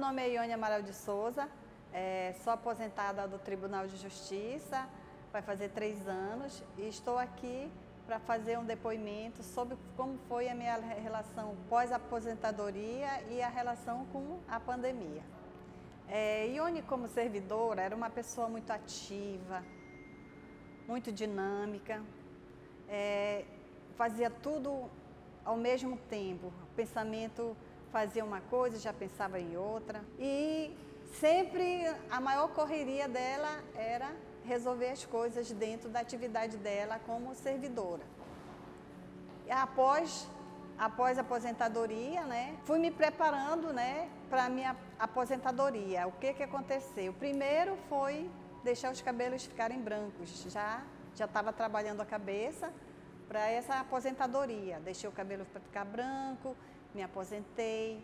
nome é Ione Amaral de Souza, sou aposentada do Tribunal de Justiça, vai fazer 3 anos e estou aqui para fazer um depoimento sobre como foi a minha relação pós-aposentadoria e a relação com a pandemia. Ione, como servidora, era uma pessoa muito ativa, muito dinâmica, fazia tudo ao mesmo tempo. O pensamento fazia uma coisa, já pensava em outra. E sempre a maior correria dela era resolver as coisas dentro da atividade dela como servidora. E após a aposentadoria, fui me preparando, para a minha aposentadoria. O que aconteceu? Primeiro foi deixar os cabelos ficarem brancos. Já estava trabalhando a cabeça para essa aposentadoria. Deixei o cabelo para ficar branco, me aposentei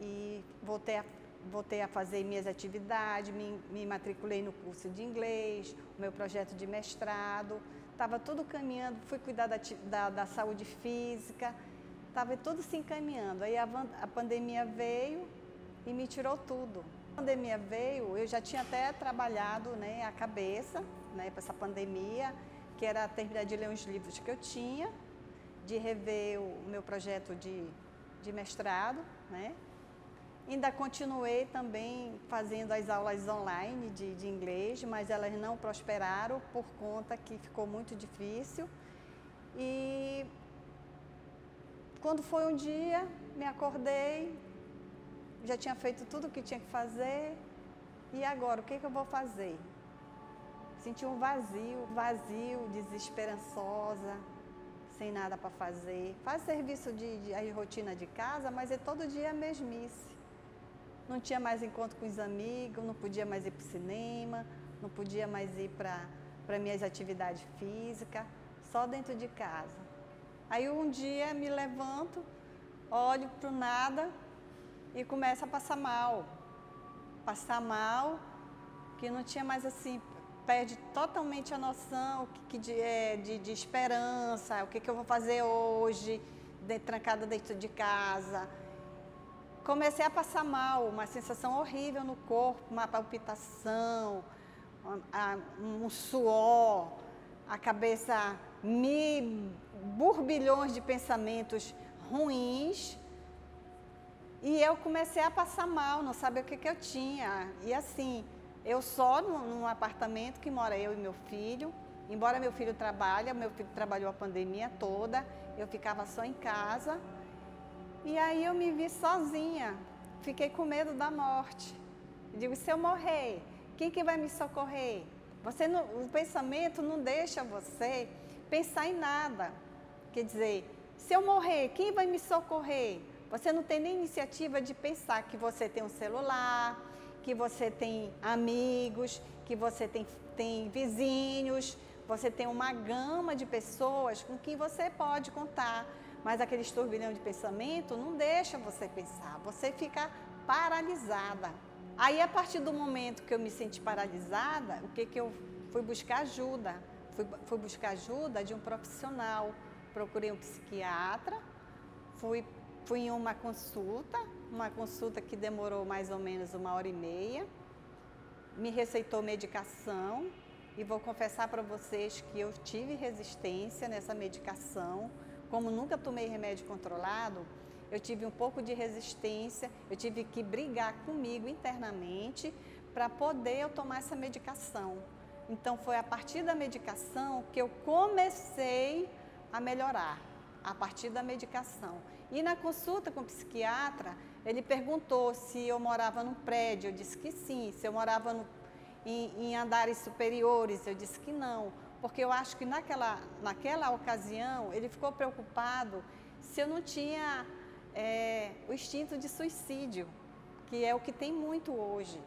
e voltei a fazer minhas atividades, me matriculei no curso de inglês, o meu projeto de mestrado, estava tudo caminhando, fui cuidar da saúde física, estava tudo se encaminhando. Aí a pandemia veio e me tirou tudo. A pandemia veio, eu já tinha até trabalhado a cabeça para essa pandemia, que era terminar de ler uns livros que eu tinha, de rever o meu projeto de mestrado, Ainda continuei também fazendo as aulas online de inglês, mas elas não prosperaram por conta que ficou muito difícil. E quando foi um dia, me acordei, já tinha feito tudo o que tinha que fazer, e agora, o que eu vou fazer? Senti um vazio, desesperançosa, sem nada para fazer. Faz serviço de rotina de casa, mas é todo dia a mesmice. Não tinha mais encontro com os amigos, não podia mais ir para o cinema, não podia mais ir para minhas atividades físicas, só dentro de casa. Aí um dia me levanto, olho para o nada e começo a passar mal. Que não tinha mais assim, perde totalmente a noção de esperança, o que eu vou fazer hoje, trancada dentro de casa. Comecei a passar mal, uma sensação horrível no corpo, uma palpitação, um suor, a cabeça, burbilhões de pensamentos ruins. E eu comecei a passar mal, não sabia o que eu tinha. E assim, eu só num apartamento que mora eu e meu filho. Embora meu filho trabalhe, meu filho trabalhou a pandemia toda, eu ficava só em casa. E aí eu me vi sozinha, fiquei com medo da morte. Eu digo, se eu morrer, quem que vai me socorrer? O pensamento não deixa você pensar em nada. Quer dizer, se eu morrer, quem vai me socorrer? Você não tem nem iniciativa de pensar que você tem um celular, que você tem amigos, que você tem vizinhos, você tem uma gama de pessoas com quem você pode contar. Mas aquele turbilhão de pensamento não deixa você pensar, você fica paralisada. Aí, a partir do momento que eu me senti paralisada, o que eu fui buscar ajuda? Fui buscar ajuda de um profissional. Procurei um psiquiatra, fui em uma consulta que demorou mais ou menos 1h30, me receitou medicação e vou confessar para vocês que eu tive resistência nessa medicação. Como nunca tomei remédio controlado, eu tive um pouco de resistência, eu tive que brigar comigo internamente para poder eu tomar essa medicação. Então foi a partir da medicação que eu comecei a melhorar, a partir da medicação. E na consulta com o psiquiatra, ele perguntou se eu morava num prédio, eu disse que sim. Se eu morava em andares superiores, eu disse que não. Porque eu acho que naquela ocasião ele ficou preocupado se eu não tinha o instinto de suicídio, que é o que tem muito hoje.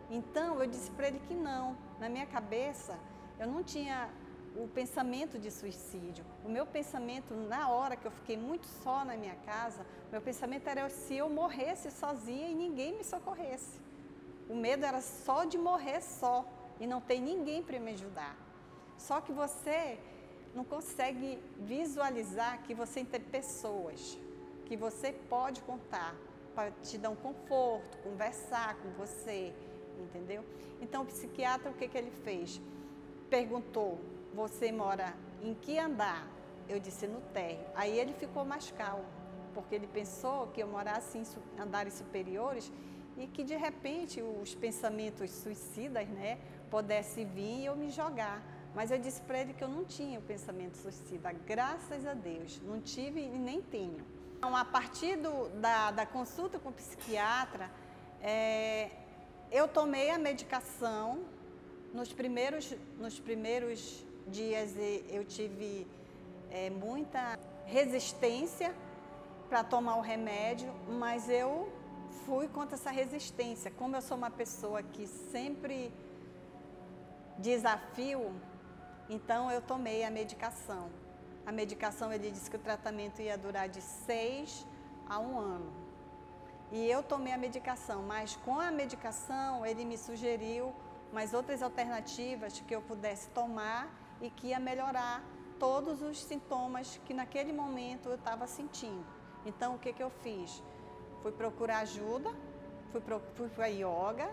Então eu disse para ele que não. Na minha cabeça eu não tinha o pensamento de suicídio. O meu pensamento, na hora que eu fiquei muito só na minha casa, meu pensamento era se eu morresse sozinha e ninguém me socorresse. O medo era só de morrer só e não ter ninguém para me ajudar. Só que você não consegue visualizar que você tem pessoas, que você pode contar, para te dar um conforto, conversar com você, entendeu? Então o psiquiatra, o que que ele fez? Perguntou, você mora em que andar? Eu disse, no térreo. Aí ele ficou mais calmo, porque ele pensou que eu morasse em andares superiores e que de repente os pensamentos suicidas, né, pudessem vir e eu me jogar. Mas eu disse para ele que eu não tinha o pensamento suicida, graças a Deus, não tive e nem tenho. Então, a partir da consulta com o psiquiatra, eu tomei a medicação. Nos primeiros dias eu tive muita resistência para tomar o remédio, mas eu fui contra essa resistência. Como eu sou uma pessoa que sempre desafio, então eu tomei a medicação. A medicação, ele disse que o tratamento ia durar de 6 a 1 ano. E eu tomei a medicação, mas com a medicação ele me sugeriu umas outras alternativas que eu pudesse tomar e que ia melhorar todos os sintomas que naquele momento eu estava sentindo. Então o que que eu fiz? Fui procurar ajuda, fui para yoga,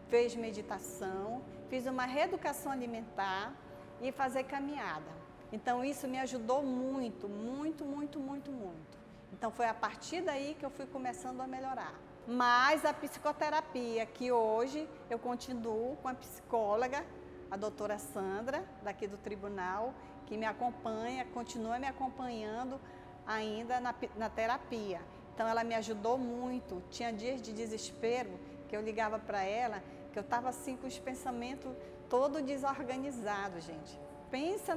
fiz meditação, fiz uma reeducação alimentar e fazer caminhada. Então isso me ajudou muito, muito, muito, muito, muito. Então foi a partir daí que eu fui começando a melhorar. Mas a psicoterapia, que hoje eu continuo com a psicóloga, a doutora Sandra, daqui do tribunal, que me acompanha, continua me acompanhando ainda na terapia. Então ela me ajudou muito. Tinha dias de desespero que eu ligava para ela, que eu estava assim com os pensamentos todo desorganizados, gente. Pensa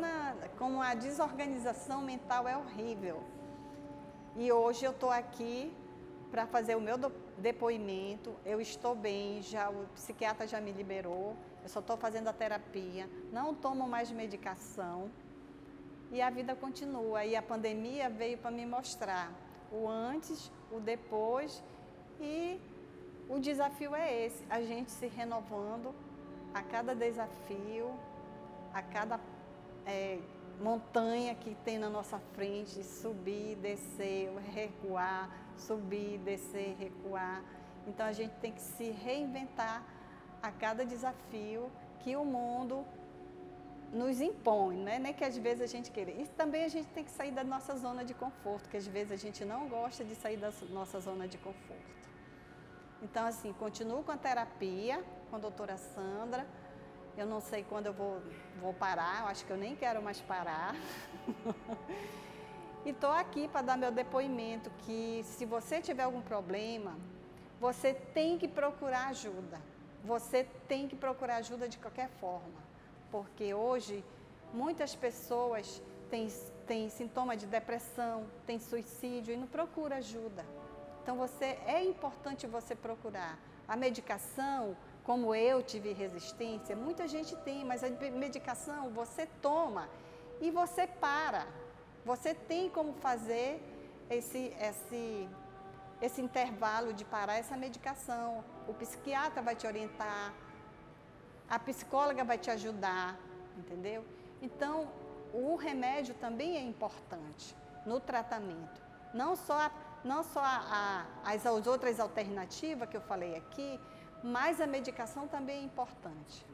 como a desorganização mental é horrível. E hoje eu estou aqui para fazer o meu depoimento, eu estou bem, o psiquiatra já me liberou, eu só estou fazendo a terapia, não tomo mais medicação e a vida continua. E a pandemia veio para me mostrar o antes, o depois, e o desafio é esse, a gente se renovando a cada desafio, a cada montanha que tem na nossa frente, subir, descer, recuar, subir, descer, recuar. Então a gente tem que se reinventar a cada desafio que o mundo nos impõe, né? Nem que às vezes a gente queira. E também a gente tem que sair da nossa zona de conforto, que às vezes a gente não gosta de sair da nossa zona de conforto. Então assim, continuo com a terapia, com a doutora Sandra. Eu não sei quando eu vou parar, eu acho que eu nem quero mais parar. E estou aqui para dar meu depoimento, que se você tiver algum problema, você tem que procurar ajuda. Você tem que procurar ajuda de qualquer forma. Porque hoje, muitas pessoas têm sintoma de depressão, têm suicídio e não procuram ajuda. Então, é importante você procurar. A medicação, como eu tive resistência, muita gente tem, mas a medicação você toma e você para. Você tem como fazer esse intervalo de parar essa medicação. O psiquiatra vai te orientar, a psicóloga vai te ajudar, entendeu? Então, o remédio também é importante no tratamento. Não só as outras alternativas que eu falei aqui, mas a medicação também é importante.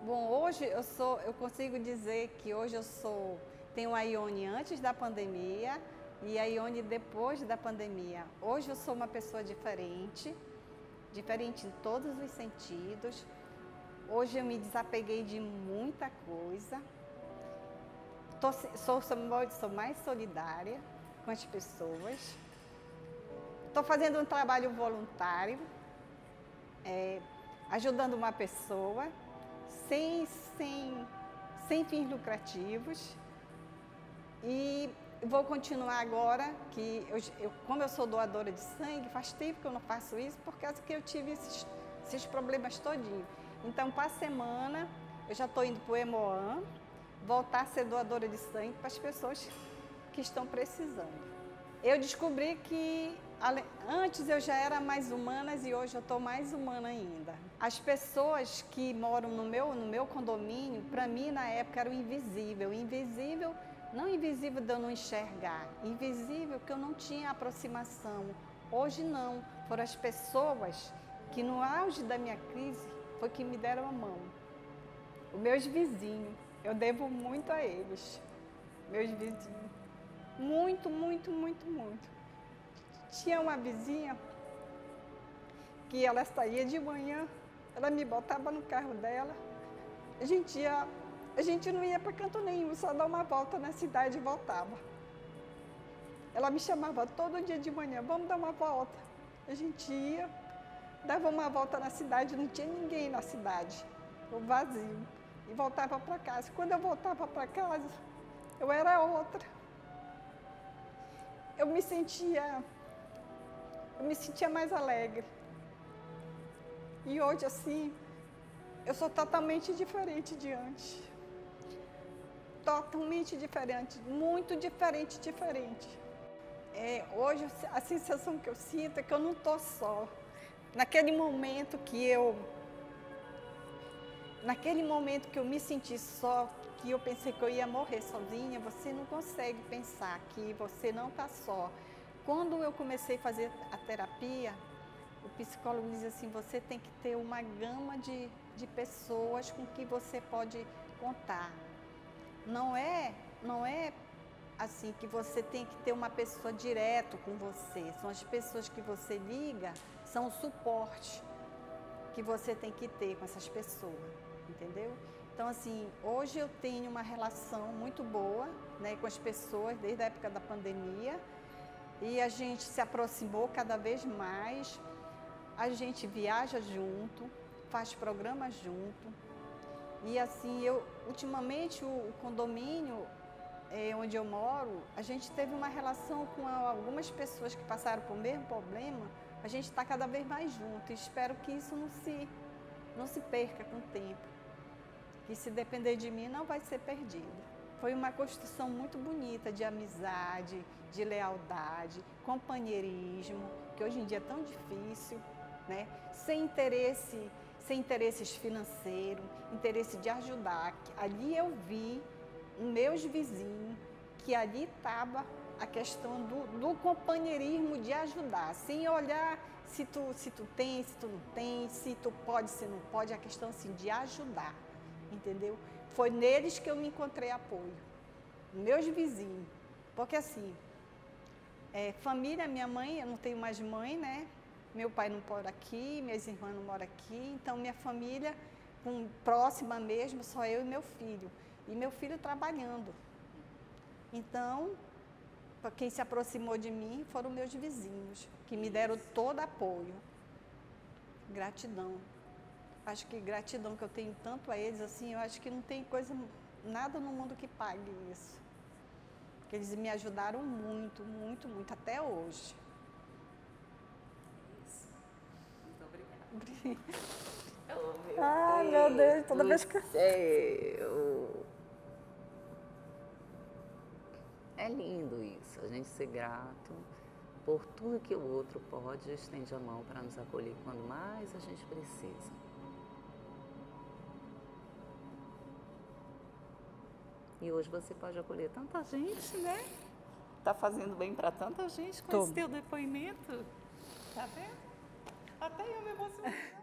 Bom, hoje eu consigo dizer que hoje tenho a Ione antes da pandemia e a Ione depois da pandemia. Hoje eu sou uma pessoa diferente em todos os sentidos. Hoje eu me desapeguei de muita coisa. Sou mais solidária com as pessoas. Estou fazendo um trabalho voluntário, ajudando uma pessoa, sem fins lucrativos. E vou continuar agora, que como eu sou doadora de sangue, faz tempo que eu não faço isso, por causa que eu tive esses problemas todinhos. Então, para a semana, eu já estou indo para o Hemoan, voltar a ser doadora de sangue para as pessoas que estão precisando. Eu descobri que antes eu já era mais humana e hoje eu estou mais humana ainda. As pessoas que moram no meu condomínio, para mim na época era o invisível. Não invisível de eu não enxergar, invisível que eu não tinha aproximação Hoje não, foram as pessoas que no auge da minha crise foi que me deram a mão. Os meus vizinhos, eu devo muito a eles, meus vizinhos, muito, muito, muito, muito. Tinha uma vizinha que ela saía de manhã, ela me botava no carro dela, a gente não ia para canto nenhum, só dar uma volta na cidade e voltava. Ela me chamava todo dia de manhã, vamos dar uma volta. A gente ia, dava uma volta na cidade, não tinha ninguém na cidade, vazio, e voltava para casa. Quando eu voltava para casa, eu era outra. Eu me sentia mais alegre. E hoje, assim, eu sou totalmente diferente de antes. Totalmente diferente, muito diferente. Hoje, a sensação que eu sinto é que eu não estou só. Naquele momento que eu me senti só, que eu pensei que eu ia morrer sozinha, você não consegue pensar que você não está só. Quando eu comecei a fazer a terapia, o psicólogo diz assim, você tem que ter uma gama de pessoas com que você pode contar. Não é assim que você tem que ter uma pessoa direto com você. São as pessoas que você liga, são o suporte que você tem que ter com essas pessoas, entendeu? Então, assim, hoje eu tenho uma relação muito boa, né, com as pessoas desde a época da pandemia e a gente se aproximou cada vez mais. A gente viaja junto, faz programas junto. E assim, ultimamente o condomínio onde eu moro, a gente teve uma relação com algumas pessoas que passaram por o mesmo problema, a gente está cada vez mais junto e espero que isso não se perca com o tempo. Que se depender de mim não vai ser perdido. Foi uma construção muito bonita de amizade, de lealdade, companheirismo, que hoje em dia é tão difícil, né? Sem interesses financeiros, interesse de ajudar. Ali eu vi meus vizinhos, que ali estava a questão do companheirismo de ajudar, sem olhar se tu tem, se tu não tem, se tu pode, se não pode, a questão assim de ajudar, entendeu? Foi neles que eu me encontrei apoio, meus vizinhos, porque assim, família, minha mãe, eu não tenho mais mãe, né? Meu pai não mora aqui, minhas irmãs não moram aqui, então minha família, próxima mesmo, só eu e meu filho. E meu filho trabalhando. Então, quem se aproximou de mim foram meus vizinhos, que me deram todo apoio. Gratidão. Acho que gratidão que eu tenho tanto a eles, assim, eu acho que não tem nada no mundo que pague isso. Porque eles me ajudaram muito, muito, muito, até hoje. Muito obrigada. Oh, ai, meu Deus, toda vez que... É lindo isso, a gente ser grato por tudo que o outro pode, estende a mão para nos acolher quando mais a gente precisa. E hoje você pode acolher tanta gente, né? Tá fazendo bem para tanta gente com esse teu depoimento. Tá vendo? Até eu me emociono.